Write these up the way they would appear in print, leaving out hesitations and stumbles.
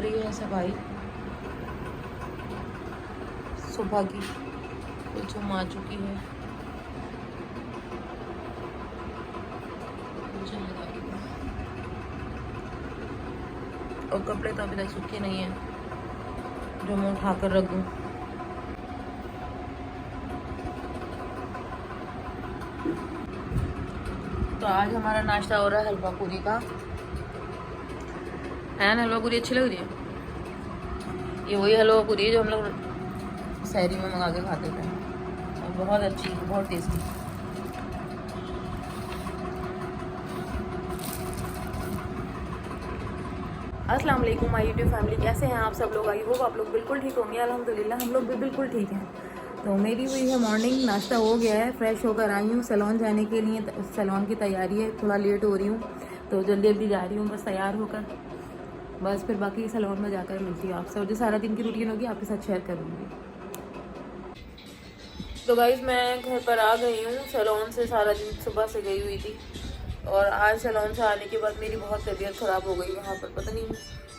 रही है सफाई सुबह की, कुलसुम आ चुकी है। और कपड़े तो अभी तक सूखे नहीं हैं जो मैं उठा कर रख दूँ। तो आज हमारा नाश्ता हो रहा है हलवा पूरी का, है ना? हलवा पूरी अच्छी लग रही है। ये वही हलवा पूरी है जो हम लोग शहरी में मंगा के खाते थे, और बहुत अच्छी, बहुत टेस्टी। अस्सलाम वालेकुम माय यूट्यूब फैमिली, कैसे हैं आप सब लोग? आई होप आप लोग बिल्कुल ठीक होंगे। अल्हम्दुलिल्लाह हम लोग भी बिल्कुल ठीक हैं। तो मेरी हुई है मॉर्निंग, नाश्ता हो गया है, फ्रेश होकर आई हूँ सैलून जाने के लिए। सैलून की तैयारी है, थोड़ा लेट हो रही हूँ तो जल्दी जल्दी जा रही हूँ बस तैयार होकर। बस फिर बाकी सैलून में जाकर मिलती हूँ आपसे, और जो सारा दिन की रूटीन होगी आपके साथ शेयर करूँगी। तो गाइस मैं घर पर आ गई हूँ। सैलून से सारा दिन सुबह से गई हुई थी, और आज सैलून से आने के बाद मेरी बहुत तबीयत ख़राब हो गई। वहाँ पर पता नहीं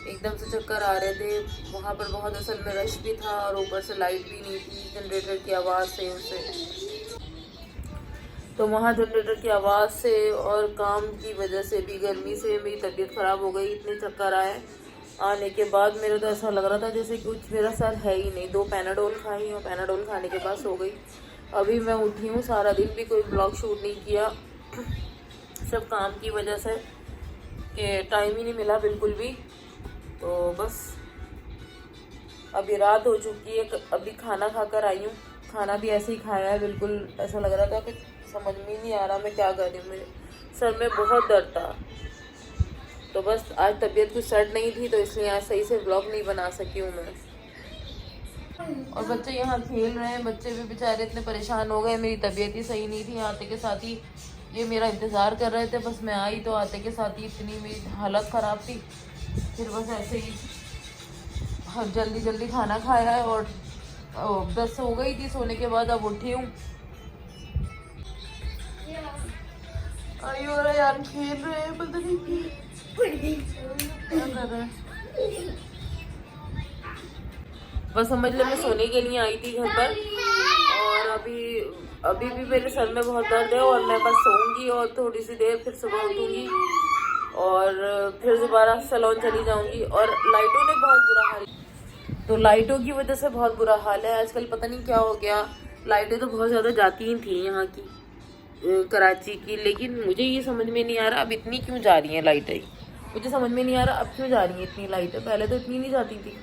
एकदम से चक्कर आ रहे थे। वहाँ पर बहुत असल में रश भी था, और ऊपर से लाइट भी नहीं थी जनरेटर की आवाज़ से उससे। तो वहाँ जनरेटर की आवाज़ से और काम की वजह से भी, गर्मी से मेरी तबीयत ख़राब हो गई। इतने चक्कर आए आने के बाद, मेरे तो ऐसा लग रहा था जैसे कुछ मेरा सर है ही नहीं। 2 पैनाडोल खाई, और पैनाडोल खाने के बाद सो गई। अभी मैं उठी हूँ, सारा दिन भी कोई ब्लॉग शूट नहीं किया, सब काम की वजह से कि टाइम ही नहीं मिला बिल्कुल भी। तो बस अभी रात हो चुकी है, अभी खाना खाकर आई हूँ। खाना भी ऐसे ही खाया है, बिल्कुल ऐसा लग रहा था कि समझ में ही नहीं आ रहा मैं क्या कर रही हूँ। मेरे सर में बहुत दर्द था, तो बस आज तबीयत कुछ सेट नहीं थी, तो इसलिए आज सही से ब्लॉग नहीं बना सकी हूँ मैं। और बच्चे यहाँ खेल रहे हैं, बच्चे भी बेचारे इतने परेशान हो गए। मेरी तबीयत ही सही नहीं थी, आते के साथ ही ये मेरा इंतज़ार कर रहे थे। बस मैं आई तो आते के साथ ही इतनी मेरी हालत ख़राब थी। फिर बस ऐसे ही जल्दी जल्दी खाना खाया है, और बस सो गई थी। सोने के बाद अब उठी हूँ। आई हो रहा यार, खेल रहे हैं, पता नहीं क्या कर रहे हैं। बस समझ लो मैं सोने के लिए आई थी घर पर, और अभी अभी भी मेरे सर में बहुत दर्द है, और मैं बस सोऊंगी और थोड़ी सी देर फिर सुबह उठूंगी और फिर दोबारा सैलून चली जाऊंगी। और लाइटों ने बहुत बुरा हाल, तो लाइटों की वजह से बहुत बुरा हाल है आजकल। पता नहीं क्या हो गया, लाइटें तो बहुत ज़्यादा जाती ही थी यहाँ की, कराची की, लेकिन मुझे ये समझ में नहीं आ रहा अब इतनी क्यों जा रही हैं लाइटें। मुझे समझ में नहीं आ रहा अब क्यों जा रही हैं इतनी लाइटें, पहले तो इतनी नहीं जाती थी।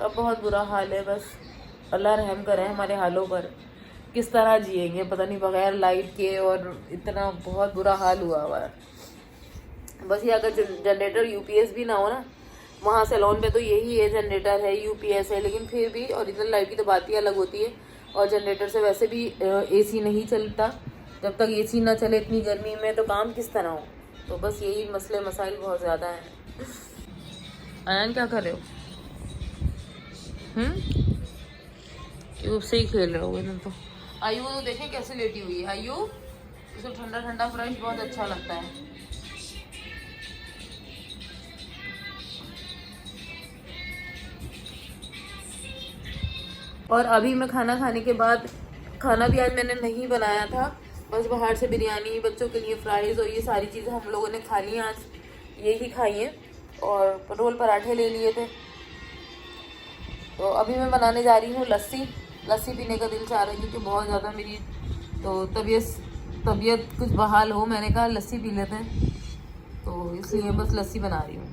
अब बहुत बुरा हाल है। बस अल्लाह रहम करे हमारे हालों पर, किस तरह जिएंगे पता नहीं बगैर लाइट के, और इतना बहुत बुरा हाल हुआ हुआ है। बस ये अगर जनरेटर यूपीएस भी ना हो ना, वहाँ सैलून पे तो यही है, जनरेटर है, यूपीएस है, लेकिन फिर भी ओरिजिनल लाइट की तो बात ही अलग होती है। और जनरेटर से वैसे भी एसी नहीं चलता। जब तक एसी ना चले इतनी गर्मी में तो काम किस तरह हो। तो बस यही मसले मसाइल बहुत ज़्यादा हैं। आयन क्या कर रहे हो? क्यूब से ही खेल रहे हो इधर। तो आयु तो देखें कैसे लेटी हुई है। आयु इसको ठंडा ठंडा फ्रेश बहुत अच्छा लगता है। और अभी मैं खाना खाने के बाद, खाना भी आज मैंने नहीं बनाया था, बस बाहर से बिरयानी, बच्चों के लिए फ्राइज़ और ये सारी चीज़ें हम लोगों ने खा ली हैं आज, यही खाई हैं। और रोल पराठे ले लिए थे। तो अभी मैं बनाने जा रही हूँ लस्सी। लस्सी पीने का दिल चाह रहा है क्योंकि बहुत ज़्यादा मेरी तो तबीयत कुछ बहाल हो, मैंने कहा लस्सी पी लेते हैं, तो इसलिए बस लस्सी बना रही हूँ।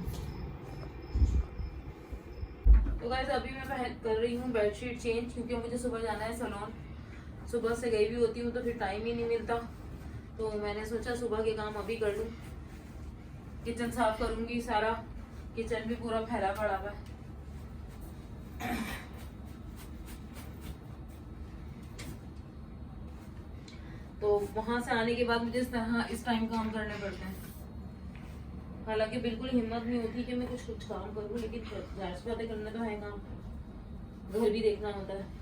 तो गाइस अभी मैं कर रही हूँ बेडशीट चेंज, क्योंकि मुझे सुबह जाना है सैलून। सुबह से गई भी होती हूँ तो फिर टाइम ही नहीं मिलता, तो मैंने सोचा सुबह के काम अभी कर लूँ। किचन साफ करूँगी, सारा किचन भी पूरा फैला पड़ा हुआ है। तो वहाँ से आने के बाद मुझे इस टाइम काम करने पड़ते हैं। हालांकि बिल्कुल हिम्मत नहीं होती कि मैं कुछ काम करूँ, लेकिन जाहिर सी बातें करना तो है काम, घर भी देखना होता है।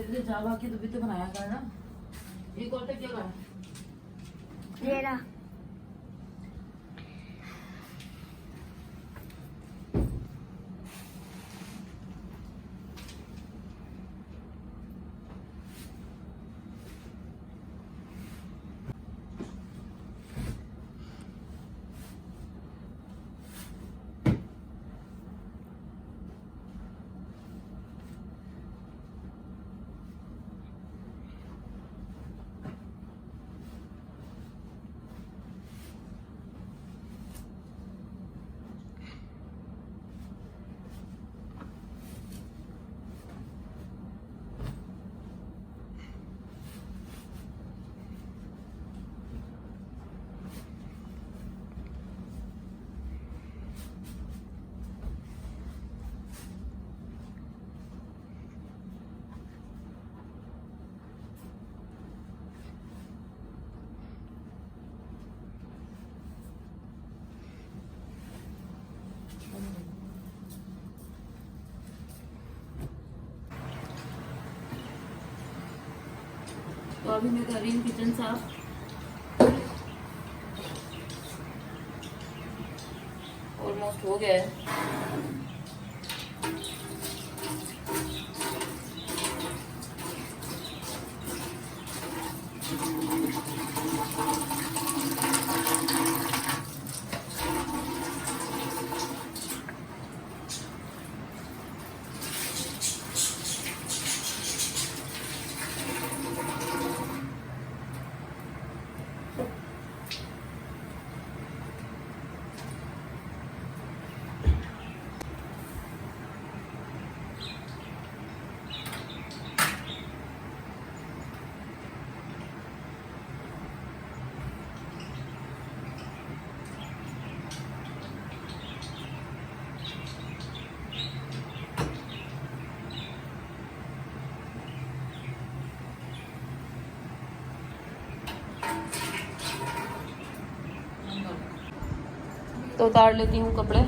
धीरे धीरे जा भाग के तभी तो बनाया कर ना। एक और तक क्या करा ये रहा। तो अभी मैं कर रही हूँ किचन साफ। ऑलमोस्ट हो गया है। तो उतार लेती हूँ कपड़े।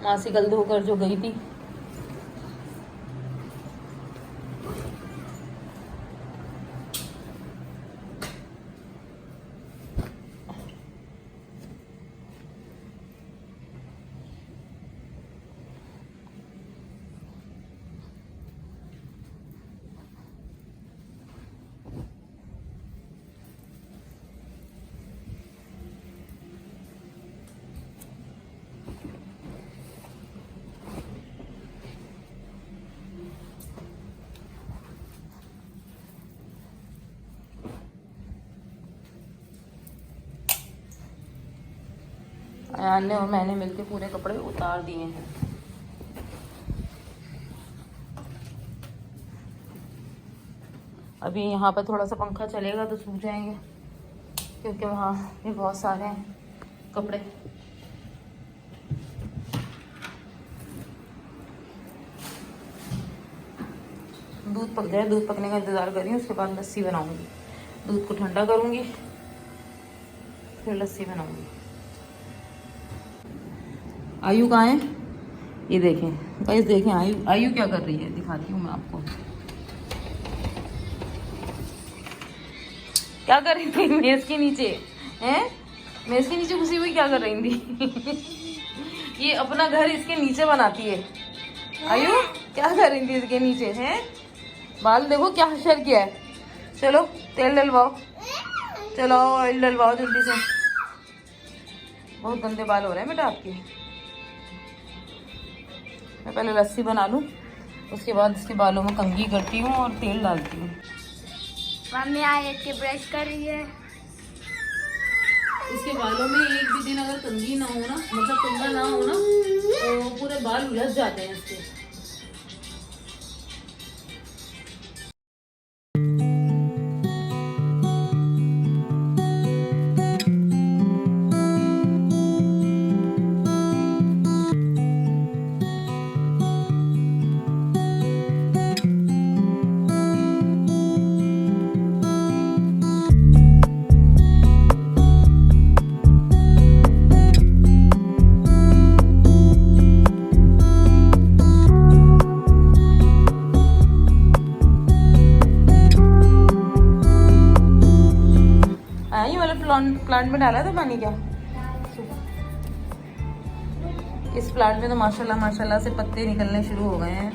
मासी कल धोकर जो गई थी। अयान ने और मैंने मिलके पूरे कपड़े उतार दिए हैं। अभी यहाँ पर थोड़ा सा पंखा चलेगा तो सूख जाएंगे, क्योंकि वहाँ भी बहुत सारे हैं कपड़े। दूध पक जाए, दूध पकने का इंतज़ार कर रही हूँ। उसके बाद लस्सी बनाऊंगी। दूध को ठंडा करूंगी, फिर लस्सी बनाऊंगी। आयु कहाँ है? ये देखें गाइस, देखें आयु क्या कर रही है, दिखाती हूँ मैं आपको। क्या कर रही थी मेज के नीचे? हैं, मेज के नीचे घुसी हुई क्या कर रही थी? ये अपना घर इसके नीचे बनाती है। आयु क्या कर रही थी इसके नीचे? हैं, बाल देखो क्या हशर किया है। चलो तेल डलवाओ, चलो ऑयल डलवाओ जल्दी से। बहुत गंदे बाल हो रहे हैं बेटा आपके। मैं पहले लस्सी बना लूँ, उसके बाद इसके बालों में कंघी करती हूँ और तेल डालती हूँ। मम्मी आए के ब्रश कर रही है। इसके बालों में एक भी दिन अगर कंघी ना हो ना, मतलब कंघा ना हो ना, तो पूरे बाल उलझ जाते हैं इसके। प्लांट में डाला था पानी क्या? इस प्लांट में तो माशाल्लाह माशाल्लाह से पत्ते निकलने शुरू हो गए हैं।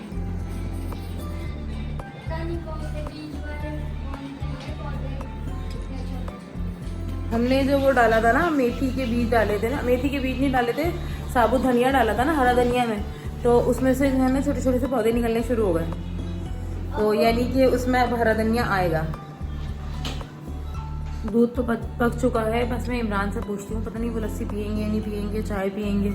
हमने जो वो डाला था ना, मेथी के बीज डाले थे ना, मेथी के बीज नहीं डाले थे, साबुत धनिया डाला था ना, हरा धनिया में, तो उसमें से जो है ना छोटे छोटे से पौधे निकलने शुरू हो गए। तो यानी कि उसमें अब हरा धनिया आएगा। दूध तो पक चुका है। बस मैं इमरान से पूछती हूँ, पता नहीं वो लस्सी पियेंगे नहीं पियेंगे, चाय पियेंगे।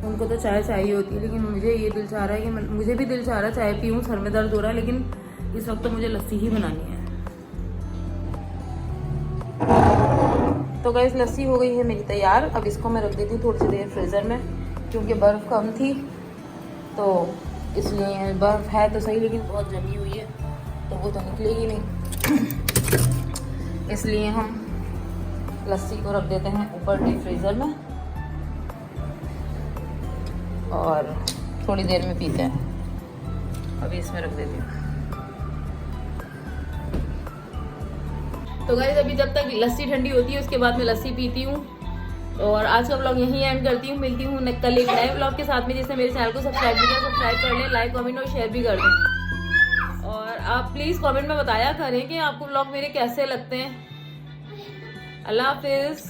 उनको तो चाय चाहिए होती है, लेकिन मुझे ये दिल चाह रहा है कि मुझे भी दिल चाह रहा है चाय पीऊँ, सर में दर्द हो रहा है, लेकिन इस वक्त तो मुझे लस्सी ही बनानी है। तो गाइस लस्सी हो गई है मेरी तैयार। अब इसको मैं रख देती हूँ थोड़ी सी देर फ्रीज़र में, क्योंकि बर्फ़ कम थी तो इसलिए, बर्फ़ है तो सही लेकिन बहुत जमी हुई है तो वो तो निकलेगी नहीं, इसलिए हम लस्सी को रख देते हैं ऊपर डीप फ्रीज़र में और थोड़ी देर में पीते हैं। अभी इसमें रख देती हूँ। तो गाइस अभी जब तक लस्सी ठंडी होती है उसके बाद मैं लस्सी पीती हूँ। और आज का व्लॉग यहीं एंड करती हूँ। मिलती हूँ कल एक नए व्लॉग के साथ में। जिसने मेरे चैनल को सब्सक्राइब नहीं किया सब्सक्राइब कर लें, लाइक कमेंट और शेयर भी कर दें। और आप प्लीज़ कमेंट में बताया करें कि आपको व्लॉग मेरे कैसे लगते हैं। अल्लाह हाफिज़।